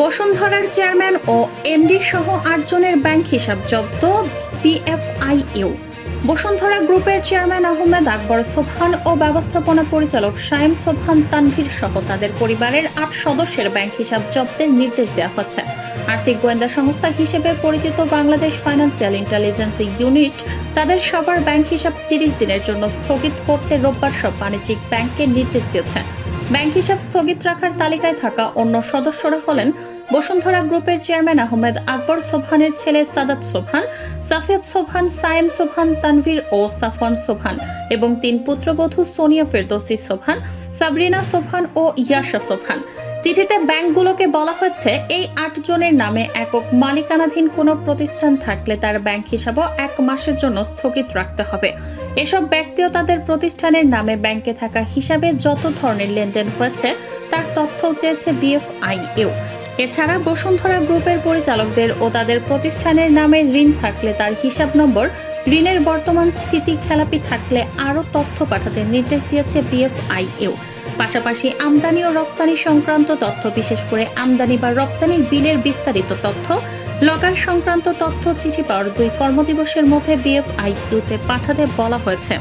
বসুন্ধরার চেয়ারম্যান ও এমডি সহ ৮ জনের ব্যাংক হিসাব জব্দ পিএফআইইউ। বসুন্ধরা গ্রুপের চেয়ারম্যান আহমেদ আকবর সোবহান ও ব্যবস্থাপনা পরিচালক শায়েম সোবহান তানভীর সহ তাদের পরিবারের ৮ সদস্যের ব্যাংক হিসাব জব্দের নির্দেশ দেওয়া হচ্ছে। আর্থিক গোয়েন্দা সংস্থা হিসেবে পরিচিত বাংলাদেশ ফাইন্যান্সিয়াল ইন্টেলিজেন্স ইউনিট তাদের সবার ব্যাংক হিসাব ৩০ দিনের জন্য স্থগিত করতে রোববার সব বাণিজ্যিক ব্যাংককে নির্দেশ দিয়েছে। ব্যাংক হিসাব স্থগিত রাখার তালিকায় থাকা অন্য সদস্যরা হলেন বসুন্ধরা গ্রুপের চেয়ারম্যান আহমেদ আকবর সোবহানের ছেলে সাদাত সোবহান, সাফিয়াত সোবহান, সায়েম সোবহান, তানভীর ও সাফওয়ান সোবহান এবং ৩ পুত্রবধূ সোনিয়া ফেরদৌসী সোবহান, সাবরিনা সোবহান ও ইয়াশা সোবহান। চিঠিতে ব্যাংকগুলোকে বলা হয়েছে এই ৮ জনের নামে একক মালিকানাধীন কোনো প্রতিষ্ঠান থাকলে তার ব্যাংক হিসাবও ১ মাসের জন্য স্থগিত রাখতে হবে। এসব ব্যক্তিও তাদের প্রতিষ্ঠানের নামে ব্যাংকে থাকা হিসাবে যত ধরনের লেনদেন হয়েছে তার তথ্য চেয়েছে বিএফআইইউ। এছাড়া বসুন্ধরা গ্রুপের পরিচালকদের ও তাদের প্রতিষ্ঠানের নামে ঋণ থাকলে তার হিসাব নম্বর, ঋণের বর্তমান স্থিতি খেলাপি থাকলে আরও তথ্য পাঠাতে নির্দেশ দিয়েছে বিএফআইইউ। পাশাপাশি আমদানি ও রফতানি সংক্রান্ত তথ্য, বিশেষ করে আমদানি বা রপ্তানির বিলের বিস্তারিত তথ্য, লগার সংক্রান্ত তথ্য চিঠি পাওয়ার ২ কর্মদিবসের মধ্যে বিএফআইইউতে পাঠাতে বলা হয়েছে।